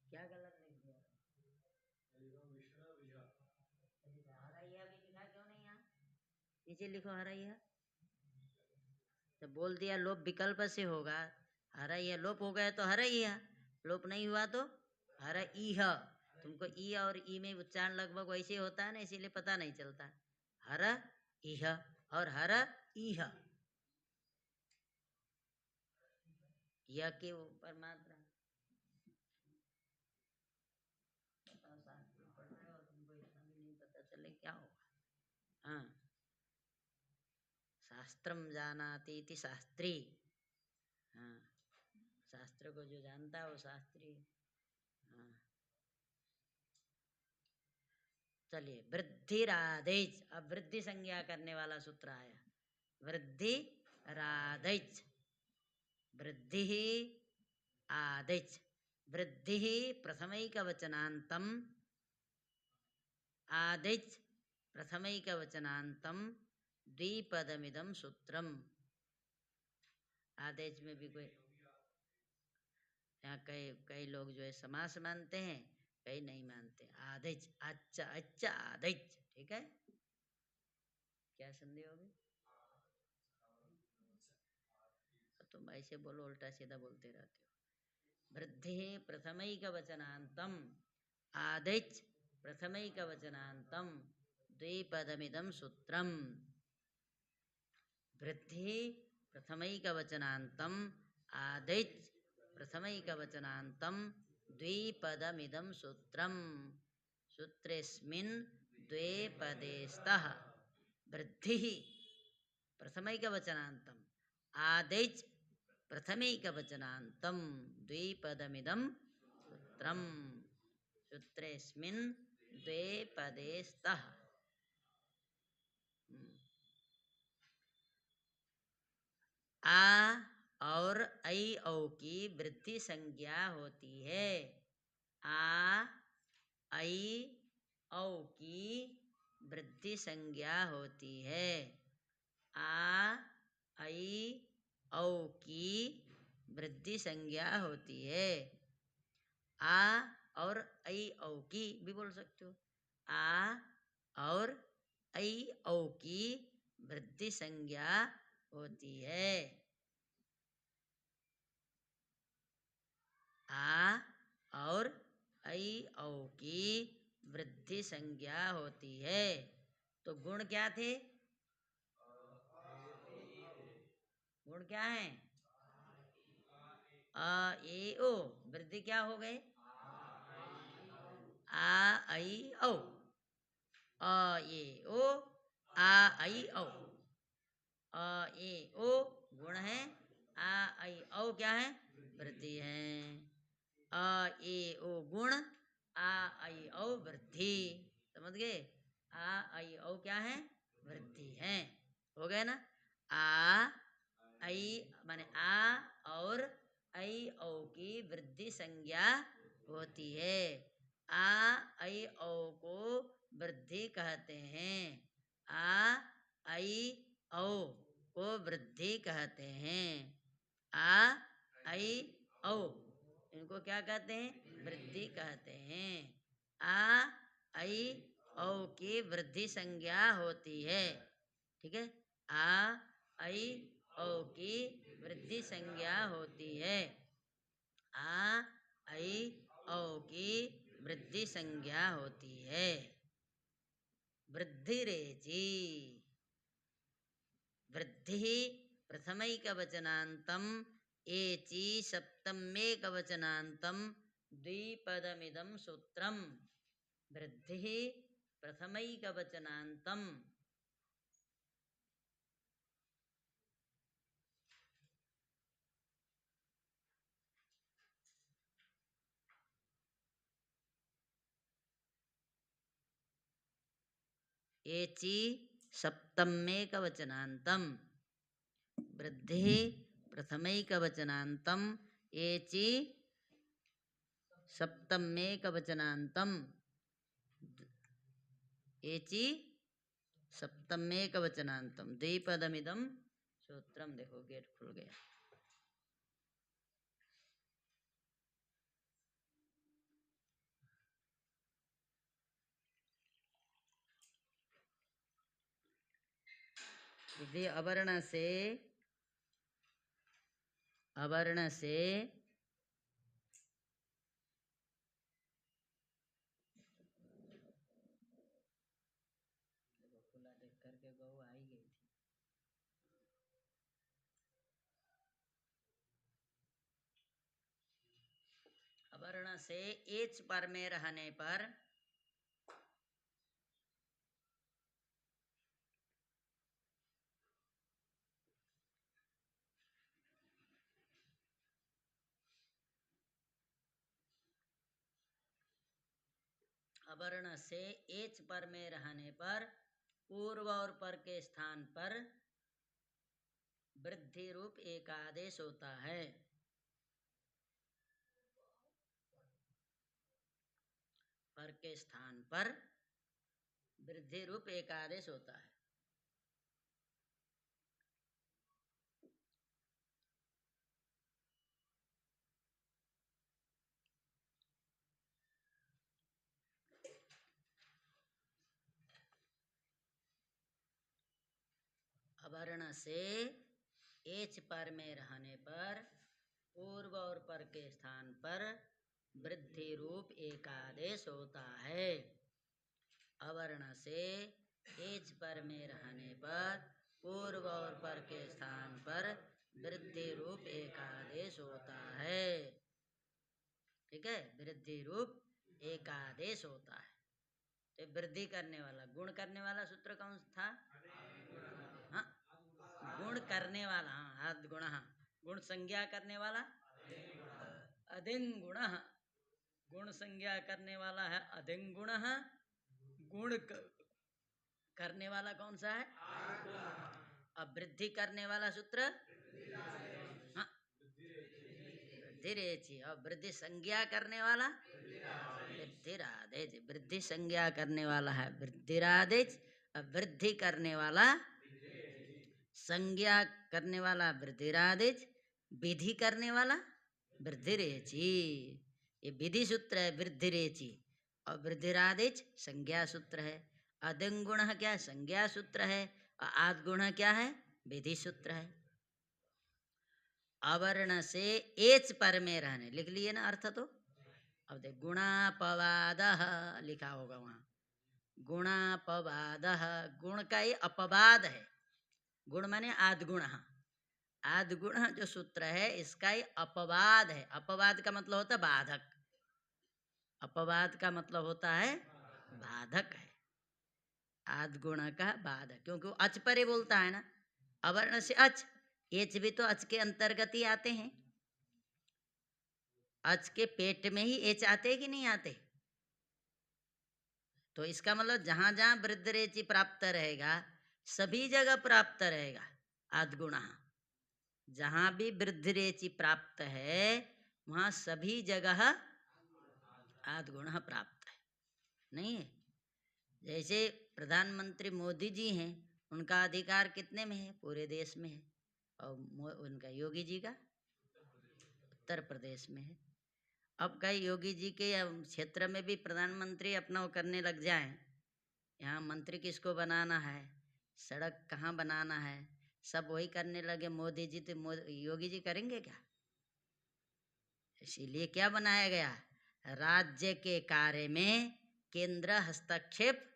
क्या गलत लिख दिया, विष्णु विजा हरैया भी लिखा क्यों नहीं, यहाँ नीचे लिखो हरैया। तो बोल दिया लोप विकल्प से होगा, हरैया लोप हो गया तो हरैया, लोप नहीं हुआ तो हर इह। तुमको ई और ई में उच्चारण लगभग वैसे होता है ना, इसीलिए पता नहीं चलता। हर इह और हर इह, यह के ऊपर मात्रा। बताओ, शास्त्र पढ़ रहे हो और तुमको इतना भी नहीं पता हाँ, शास्त्रम जानाति इति शास्त्री। हाँ, शास्त्र को जो जानता है वो शास्त्री। हाँ, चलिए, वृद्धिरादैच, अब वृद्धि संज्ञा करने वाला सूत्र आया। वृद्धि रादैच, वृद्धि आदैच, वृद्धि प्रथमैकवचनान्तं, आदैच प्रथमैकवचनान्तं द्विपदमिदं सूत्रम। आदेश में भी कोई, यहाँ कई कई लोग जो है समास मानते हैं, कई नहीं मानते। आदेश, अच्छा अच्छा आदेश, ठीक है। क्या संदेह होगी? तुम ऐसे बोलो, उल्टा सीधा बोलते रहते हो। वृद्धि प्रथमैकवचनान्तं, आदैच प्रथमैकवचनान्तं द्विपदमिदं सूत्रम। वृद्धि प्रथमैकवचनान्तं, आदैच प्रथमैकवचनान्तं द्विपदमिदं सूत्रम। सूत्रेस्मिन् द्वे पदे स्तः वृद्धिः प्रथमैकवचनान्तं, आदैच प्रथमैकवचनान्तं द्विपदमिदं सूत्रम। सूत्रेस्मिन् द्वे पदे स्तः। आ और ऐ औ की वृद्धि संज्ञा होती है। आ ऐ औ की वृद्धि संज्ञा होती है। आ ऐ औ की वृद्धि संज्ञा होती है। आ और ऐ औ की भी बोल सकते हो। आ और ऐ औ की वृद्धि संज्ञा होती है। आ और ऐ औ की वृद्धि संज्ञा होती है। तो गुण क्या थे? गुण क्या है? अ ए ओ, वृद्धि क्या हो गए? आ ऐ औ, अ ए ओ, आ ऐ औ। अ ए ओ गुण है, आ ऐ औ क्या है? वृद्धि है। अ ए ओ गुण, आ ऐ औ वृद्धि। समझ गए? आ ऐ औ क्या है? वृद्धि है। हो गया ना? आ ऐ माने आ और ऐ औ की वृद्धि संज्ञा होती है। आ ऐ औ को वृद्धि कहते हैं। आ ऐ औ को वृद्धि कहते हैं। आ ऐ औ इनको क्या कहते हैं? वृद्धि कहते हैं। आ ऐ औ की वृद्धि संज्ञा होती है। ठीक है, आ ऐ औ की वृद्धि संज्ञा होती है। आ ऐ औ की वृद्धि संज्ञा होती है। वृद्धिरेचि, वृद्धि प्रथमैकवचनान्तं एचि सप्तम्येकवचनान्तं द्विपदमिदं सूत्रम। वृद्धि प्रथमैकवचनान्तं, एचि सप्तम्येकवचनान्तं, वृद्धि प्रथमैकवचनान्तं एचि सप्तम्येकवचनान्तं, एचि सप्तम्येकवचनान्तं द्विपदमिदं सूत्रम। देखो गेट खुल गया। यदि अवर्ण से खुला देख करके गौ आई गई थी। अवर्ण से एच पर में रहने पर अवर्ण से एच पर में रहने पर पूर्व और पर के स्थान पर वृद्धि रूप एकादेश होता है। पर के स्थान पर वृद्धि रूप एकादेश होता है। अवर्ण से एच पर में रहने पर पूर्व और पर के स्थान पर वृद्धि रूप एकादेश होता है। अवर्ण से एच पर में रहने पर पूर्व और पर के स्थान पर वृद्धि रूप एकादेश होता है। ठीक है, वृद्धि रूप एकादेश होता है। तो वृद्धि करने वाला, गुण करने वाला सूत्र कौन था? हाँ, गुण करने वाला, हाँ, आद गुण, गुण संज्ञा करने वाला अधिंग गुण, गुण संज्ञा करने वाला है अधिंग गुण, गुण करने वाला कौन सा है? अब वृद्धि करने वाला सूत्र, हाँ, वृद्धिरेचि। और वृद्धि संज्ञा करने वाला वृद्धिरादेच। वृद्धि संज्ञा करने वाला है वृद्धिरादेच, और वृद्धि करने वाला संज्ञा करने वाला वृद्धिरादेच, विधि करने वाला वृद्धिरेचि। ये विधि सूत्र है वृद्धिरेचि, और वृद्धिरादेच संज्ञा सूत्र है। अधिंग गुण क्या है? संज्ञा सूत्र है। और आद गुण क्या है? विधि सूत्र है। अवर्ण से एच पर में रहने, लिख लिए ना अर्थ तो। अब देख, गुणापवाद लिखा होगा वहां, गुणापवाद, गुण का ही अपवाद है। गुण माने आदगुण, आदगुण जो सूत्र है इसका ही अपवाद है। अपवाद का मतलब होता है बाधक, अपवाद का मतलब होता है बाधक है। आदगुण का बाधक, क्योंकि वो अच परे बोलता है ना, अवर्ण से अच, एच भी तो अच के अंतर्गत ही आते हैं। अच के पेट में ही एच आते कि नहीं आते? तो इसका मतलब जहां जहां वृद्धरेचि प्राप्त रहेगा सभी जगह प्राप्त रहेगा आदगुण। जहां भी वृद्धरेचि प्राप्त है वहां सभी जगह आदगुण प्राप्त है, नहीं है? जैसे प्रधानमंत्री मोदी जी हैं, उनका अधिकार कितने में है? पूरे देश में है। और उनका योगी जी का उत्तर प्रदेश में है। अब कई योगी जी के क्षेत्र में भी प्रधानमंत्री अपना वो करने लग जाए, यहाँ मंत्री किसको बनाना है, सड़क कहाँ बनाना है, सब वही करने लगे मोदी जी, तो योगी जी करेंगे क्या? इसीलिए क्या बनाया गया? राज्य के कार्य में केंद्र हस्तक्षेप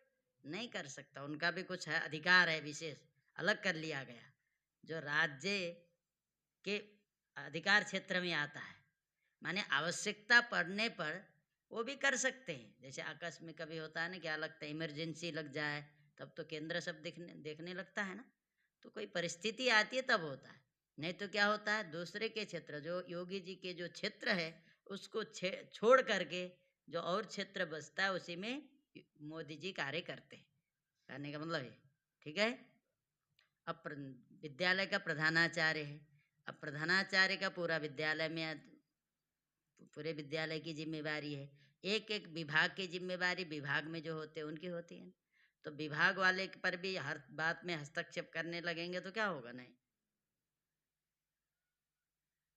नहीं कर सकता, उनका भी कुछ है, अधिकार है विशेष, अलग कर लिया गया, जो राज्य के अधिकार क्षेत्र में आता है। माने आवश्यकता पड़ने पर वो भी कर सकते हैं। जैसे आकस्मिक कभी होता है ना, क्या लगता है इमरजेंसी लग जाए, तब तो केंद्र सब देखने लगता है ना। तो कोई परिस्थिति आती है तब होता है, नहीं तो क्या होता है दूसरे के क्षेत्र, जो योगी जी के जो क्षेत्र है उसको छोड़ करके जो और क्षेत्र बचता है उसी में मोदी जी कार्य करते हैं। कहने का मतलब है, ठीक है। अब विद्यालय का प्रधानाचार्य है, अब प्रधानाचार्य का पूरा विद्यालय में, पूरे विद्यालय की जिम्मेवारी है। एक एक विभाग की जिम्मेवारी विभाग में जो होते हैं उनकी होती है। तो विभाग वाले पर भी हर बात में हस्तक्षेप करने लगेंगे तो क्या होगा? नहीं।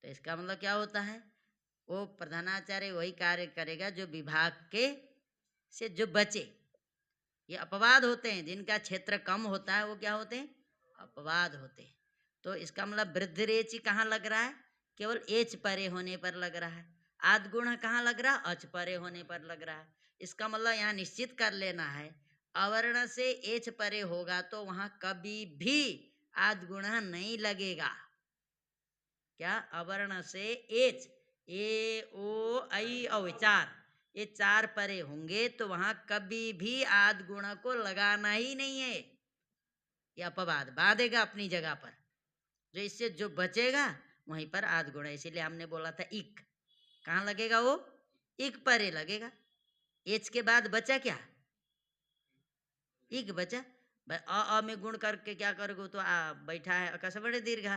तो इसका मतलब क्या होता है, वो प्रधानाचार्य वही कार्य करेगा जो विभाग के से जो बचे। ये अपवाद होते हैं, जिनका क्षेत्र कम होता है वो क्या होते हैं? अपवाद होते हैं। तो इसका मतलब वृद्धिरेचि कहाँ लग रहा है? केवल एच परे होने पर लग रहा है। आदगुण कहाँ लग रहा है? अच परे होने पर लग रहा है। इसका मतलब यहाँ निश्चित कर लेना है, अवर्ण से एच परे होगा तो वहां कभी भी आदगुण नहीं लगेगा। क्या? अवर्ण से एच, ए ओ आई औ चार, ये चार परे होंगे तो वहां कभी भी आद गुण को लगाना ही नहीं है। ये अपवाद बाधेगा अपनी जगह पर, जो इससे जो बचेगा वहीं पर आद गुण है। इसीलिए हमने बोला था इक, कहाँ लगेगा वो? इक परे लगेगा। एच के बाद बचा क्या? इक बचा। भाई अ में गुण करके क्या करोगे? तो आ बैठा है अकस बड़े दीर्घ।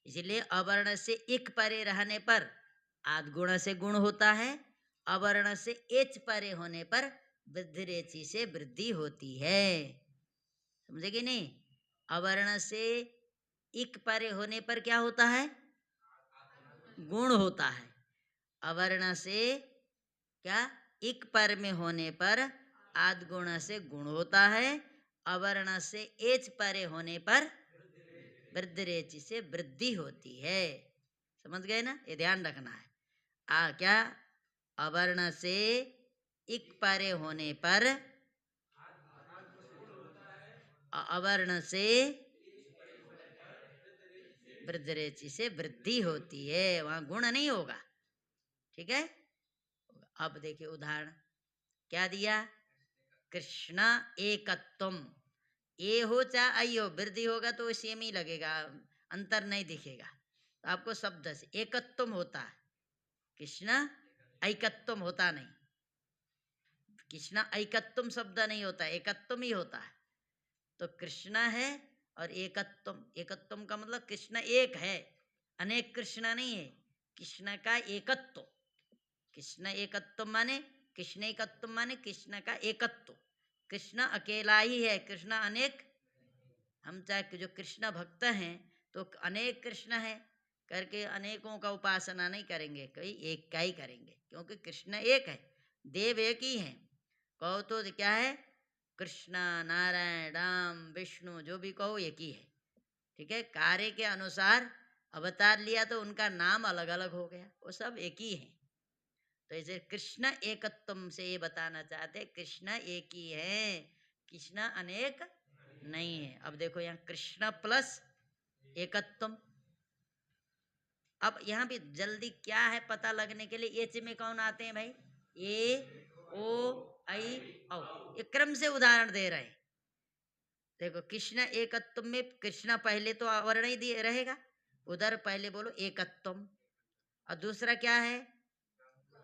इसलिए अवर्ण से इक परे रहने पर आद गुण से गुण होता है, अवर्ण से एच परे होने पर वृद्धि रेचि से वृद्धि होती है। समझे कि नहीं? अवर्ण से इक परे होने पर क्या होता है? गुण होता है। अवर्ण से क्या? इक पर में होने पर आद गुण से गुण होता है, अवर्ण से एच परे होने पर वृद्धि रेचि से वृद्धि होती है। समझ गए ना? ये ध्यान रखना है। क्या? अवर्ण से इक परे होने पर अवर्ण से वृद्धि रेचि से वृद्धि होती है, वहां गुण नहीं होगा। ठीक है? अब देखिए उदाहरण क्या दिया? कृष्ण एकत्वम। ए हो चाहे आई हो, वृद्धि होगा तो सेम ही लगेगा, अंतर नहीं दिखेगा। तो आपको शब्द से एकत्वम होता है, कृष्ण ऐकत्वम होता नहीं। कृष्ण ऐकत्वम शब्द नहीं होता, एकत्वम ही होता है। तो कृष्ण है और एकत्वम, एकत्वम का मतलब कृष्ण एक है, अनेक कृष्ण नहीं है। कृष्ण का एकत्व, कृष्ण एकत्व माने कृष्ण एकत्व माने कृष्ण का एकत्व। कृष्ण अकेला ही है, कृष्ण अनेक। हम चाहे जो कृष्ण भक्त हैं तो अनेक कृष्ण है करके अनेकों का उपासना नहीं करेंगे, कोई एक का ही करेंगे, क्योंकि कृष्ण एक है, देव एक ही है। कहो तो क्या है? कृष्ण, नारायण, राम, विष्णु, जो भी कहो एक ही है। ठीक है? कार्य के अनुसार अवतार लिया तो उनका नाम अलग अलग हो गया, वो सब एक ही है। तो इसे कृष्ण एकत्व से ये बताना चाहते, कृष्ण एक ही है, कृष्ण अनेक नहीं है। अब देखो यहाँ कृष्ण प्लस एकत्वम। अब यहाँ भी जल्दी क्या है पता लगने के लिए एच में कौन आते हैं भाई? ए ओ आई औ, ये क्रम से उदाहरण दे रहे हैं। देखो कृष्ण एकत्व में कृष्ण पहले तो अवर्ण ही रहेगा, उधर पहले बोलो एकत्वम। और दूसरा क्या है?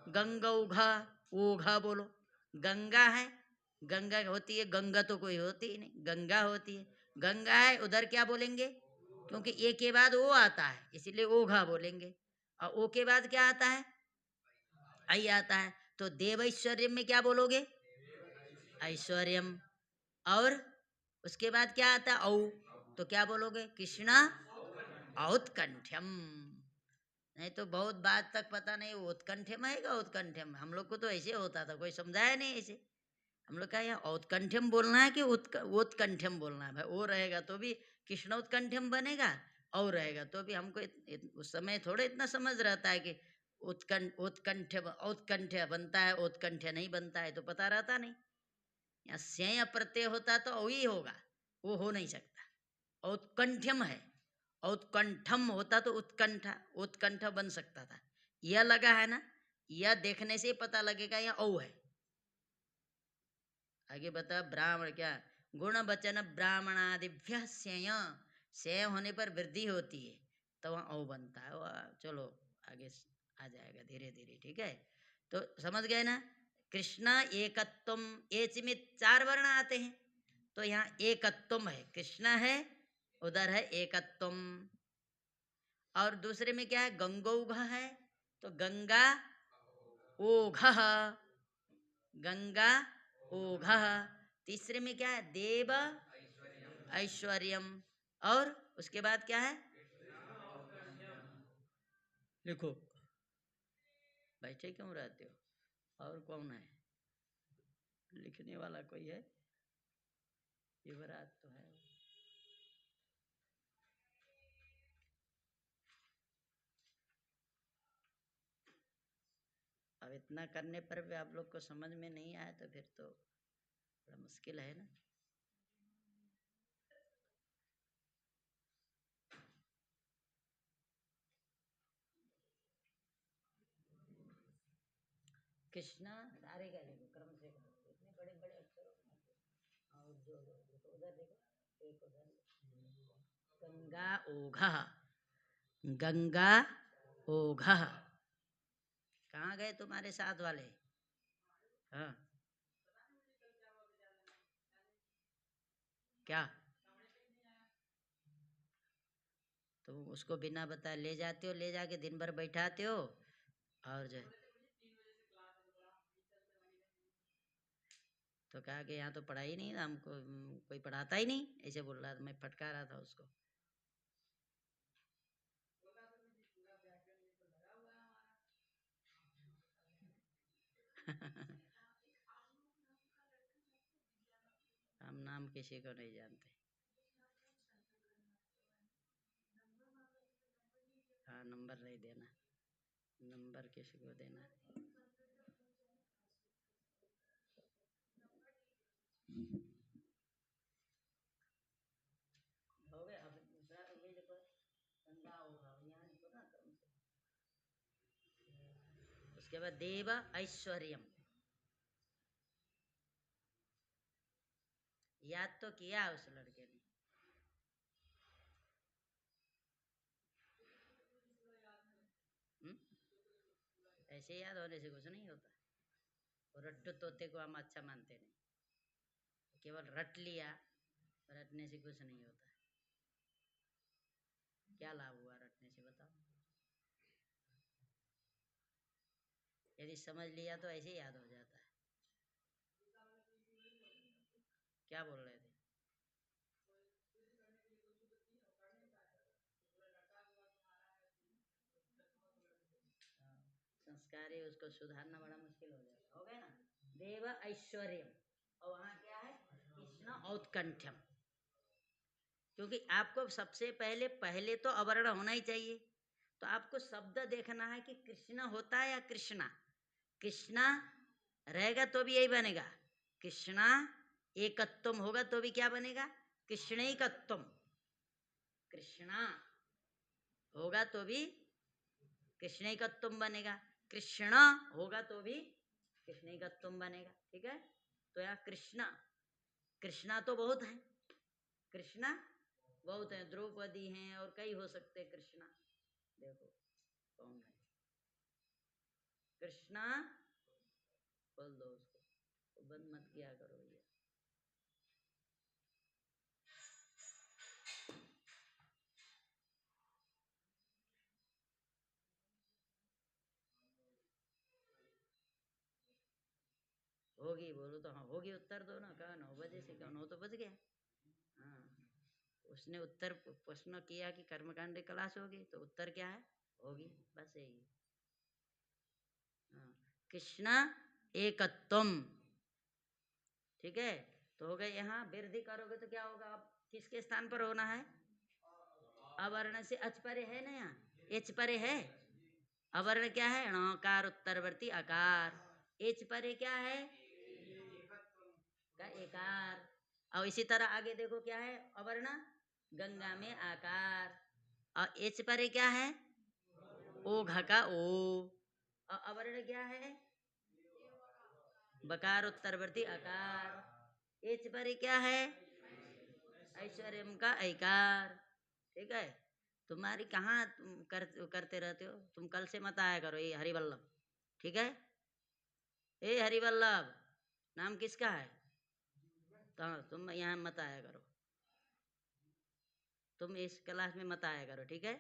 गंगौघा, ओघा बोलो। गंगा है, गंगा होती है, गंगा तो कोई होती ही नहीं, गंगा होती है। गंगा है, उधर क्या बोलेंगे? क्योंकि ए के बाद ओ आता है इसीलिए ओघा बोलेंगे, और ओ के बाद क्या आता है? आई आता है। तो देव ऐश्वर्य में क्या बोलोगे? ऐश्वर्यम। और उसके बाद क्या आता है? औ। तो क्या बोलोगे? कृष्णा औत्कंठ्यम। नहीं तो बहुत बात तक पता नहीं उत्कंठ्यम है, उत्कंठ्यम हम लोग को तो ऐसे होता था, कोई समझाया नहीं ऐसे। हम लोग का यहाँ औत्कंठ्यम बोलना है कि उत्कंठ्यम बोलना है? भाई वो रहेगा तो भी कृष्णोत्कंठ्यम बनेगा, और रहेगा तो भी हमको उस समय थोड़े इतना समझ रहता है कि उत्कंठ औत्कंठ्य बनता है, उत्कंठ्य नहीं बनता है, तो पता रहता नहीं। यहाँ स्यय प्रत्यय होता तो वही होगा, वो हो नहीं सकता। औत्कंठ्यम है, औत्कंठम होता तो उत्कंठा, उत्कंठ बन सकता था। यह लगा है ना, यह देखने से पता लगेगा यह औ है। आगे बता ब्राह्मण क्या? गुण वचन ब्राह्मणादिभ्य स्यय, स्यय होने पर वृद्धि होती है तो वहाँ औ बनता है। चलो आगे आ जाएगा धीरे धीरे। ठीक है? तो समझ गए ना? कृष्ण एकत्वम, एच में 4 वर्ण आते हैं, तो यहाँ एकत्वम है, कृष्ण है, उधर है एकत्वम। और दूसरे में क्या है? गंगौघ है, तो गंगा ओघ, गंगा ओघ। तीसरे में क्या है? देव ऐश्वर्यम। और उसके बाद क्या है? लिखो, बैठे क्यों रहते हो? और कौन है लिखने वाला? कोई है? युवराज तो है। अब इतना करने पर भी आप लोग को समझ में नहीं आया तो फिर तो बड़ा मुश्किल है ना। कृष्णा सारे का लिखो, क्रम से करो, इतने बड़े बड़े अक्षरों में। और जो देखो उधर देखो, एक उधर गंगा ओघ, गंगा ओघ। कहाँ गए तुम्हारे साथ वाले? हाँ क्या? तो उसको बिना बताए ले जाते हो, ले जाके दिन भर बैठाते हो और जो तो कहा कि यहाँ तो पढ़ा ही नहीं, हमको कोई पढ़ाता ही नहीं, ऐसे बोल रहा था। मैं फटका रहा था उसको। हम नाम किसी को नहीं जानते। हाँ नंबर नहीं देना, नंबर किसी को देना। हो गया अब दूसरा तो वही देखो, गंगा होगा यहाँ लिखो ना कम से। उसके बाद देव ऐश्वर्यम, याद तो किया उस लड़के ने। ऐसे याद होने से कुछ नहीं होता। रट्टू तोते को हम अच्छा मानते नहीं, केवल रट लिया, रटने से कुछ नहीं होता। क्या लाभ हुआ रटने से बताओ? यदि समझ लिया तो ऐसे ही याद हो जाता है। क्या बोल रहे थे? हाँ, संस्कारी उसको सुधारना बड़ा मुश्किल हो जाता। हो गया ना? देव ऐश्वर्यम, और वहां क्या है? कृष्ण औत्कंठ्यम। क्योंकि आपको सबसे पहले पहले तो अवर्ण होना ही चाहिए। तो आपको शब्द देखना है कि कृष्ण होता है या कृष्णा। कृष्णा रहेगा तो भी यही बनेगा, कृष्णा एकत्वम होगा तो भी क्या बनेगा? कृष्णैकत्वम। कृष्णा होगा तो भी कृष्णैकत्वम बनेगा, कृष्ण होगा तो भी कृष्णैकत्वम बनेगा। ठीक है? तो यहाँ कृष्णा, कृष्णा तो बहुत है, कृष्णा बहुत है, द्रौपदी हैं और कई हो सकते हैं कृष्णा। देखो कौन है कृष्णा, बोल दो उसको, तो बंद मत किया करो ये। होगी बोलो तो हाँ होगी, उत्तर दो ना, कहा 9 बजे से, कहा 9 तो बज गया। हाँ, उसने उत्तर प्रश्न किया कि कर्मकांड क्लास होगी, तो उत्तर क्या है? होगी, बस यही। हाँ, कृष्णा एकत्वम। ठीक है? तो हो गए। यहाँ वृद्धि करोगे तो क्या होगा? अब किसके स्थान पर होना है? अवर्ण से अच परे है ना, यहाँ एच परे है। अवर्ण क्या है? णकार उत्तरवर्ती अकार। एच परे क्या है? का एकार। और इसी तरह आगे देखो क्या है? अवर्ण गंगा में आकार। और एच परे क्या है? ओघ का ओ। और अवर्ण क्या है? बकार उत्तरवर्ती अकार। एच परे क्या है? ऐश्वर्यम का ऐकार। ठीक है? तुम्हारी कहाँ तुम करते रहते हो? तुम कल से मत आया करो ये हरिवल्लभ। ठीक है? ए हरिवल्लभ, नाम किसका है? तो तुम यहाँ मत आया करो, तुम इस क्लास में मत आया करो। ठीक है?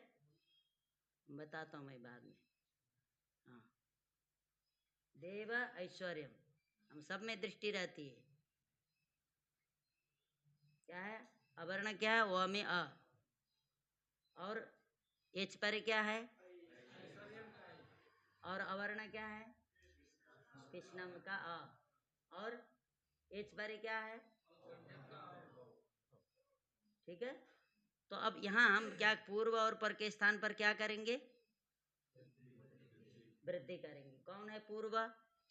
बताता हूँ मैं बाद में। हाँ, देव ऐश्वर्यम, हम सब में दृष्टि रहती है। क्या है? अवर्ण क्या है? व में अ। और एच पर क्या है? और अवर्ण क्या है? कृष्णम का अ। और एच पर क्या है? ठीक है? तो अब यहाँ हम क्या पूर्व और पर के स्थान पर क्या करेंगे? वृद्धि करेंगे। कौन है पूर्व?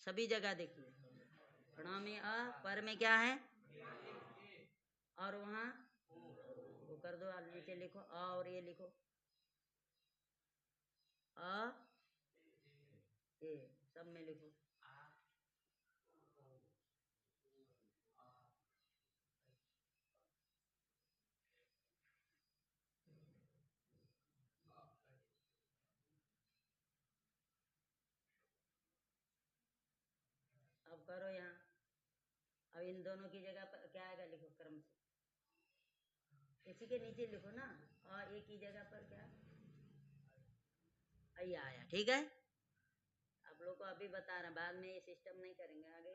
सभी जगह देखिए, प्रण में अ, पर में क्या है? और वहाँ वो कर दो, नीचे लिखो अ, और ये लिखो अ ए, सब में लिखो। अब करो इन दोनों की जगह पर क्या आएगा, लिखो क्रम से, इसी के नीचे लिखो ना, और एक ही जगह पर क्या आया आया। ठीक है, आप लोग को अभी बता रहे हैं, बाद में ये सिस्टम नहीं करेंगे आगे।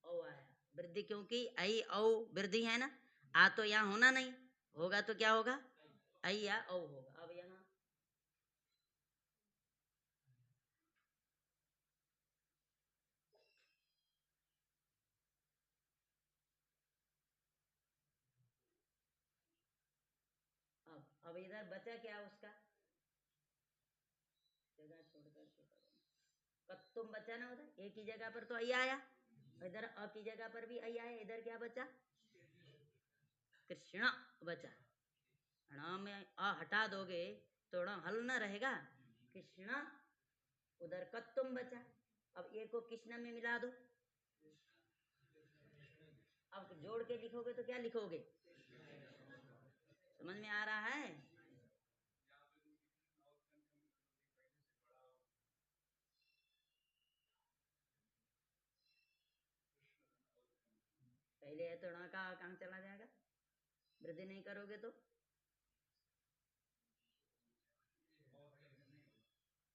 ओ आया वृद्धि, क्योंकि आई औ वृद्धि है ना, आ तो यहाँ होना नहीं, होगा तो क्या होगा, आई या औ होगा। अब यहाँ अब इधर बचा क्या उसका, जगह छोड़ करके करो, तुम बचा ना उधर, एक ही जगह पर तो आई आया, इधर अ की जगह पर भी आई आया, इधर क्या बचा, कृष्ण बचा। ण में अ हटा दोगे तो ण हल न रहेगा, कृष्ण, उधर कत्तुम बचा। अब एक को कृष्ण में मिला दो, अब जोड़ के लिखोगे तो क्या लिखोगे, समझ में आ रहा है। पहले है तो ण का कहाँ चला जाएगा, वृद्धि नहीं करोगे तो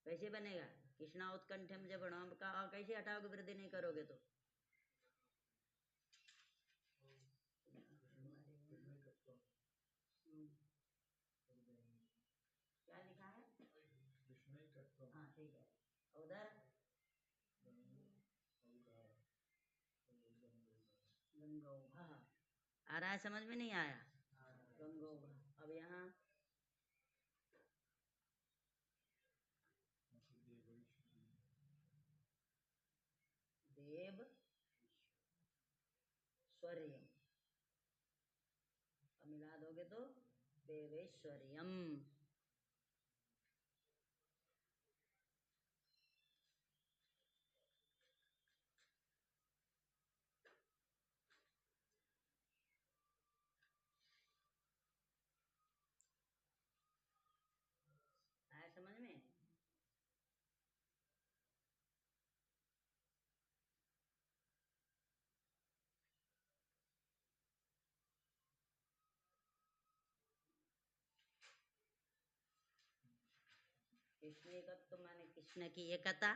कैसे बनेगा, कृष्णा उत्कंठम, जब ण का कैसे हटाओगे, वृद्धि नहीं करोगे तो क्या लिखा है, हाँ ठीक है, उधर गंगौघ आ रहा है, समझ में नहीं आया, गंगौघ। अब यहाँ देव स्वर्य, अब मिला दोगे तो देवेश्वर्यम। आया समझ में, कृष्ण एकत्व माने कृष्ण की एकता,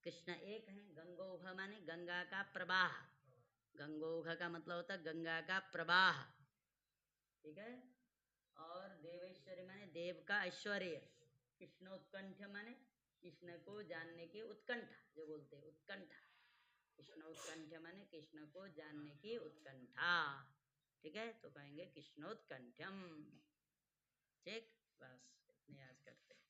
कृष्ण एक है, गंगोघ माने गंगा का प्रवाह, गंगोघ का मतलब होता है गंगा का प्रवाह, ठीक है। और देवेश्वरी माने देव का ऐश्वर्य, कृष्ण उत्कंठ माने कृष्ण को जानने की उत्कंठा, जो बोलते हैं उत्कंठा, कृष्ण उत्कंठ माने कृष्ण को जानने की उत्कंठा, ठीक है, तो कहेंगे कृष्णोत्कंठम। ठीक, बस इतने याद करते हैं।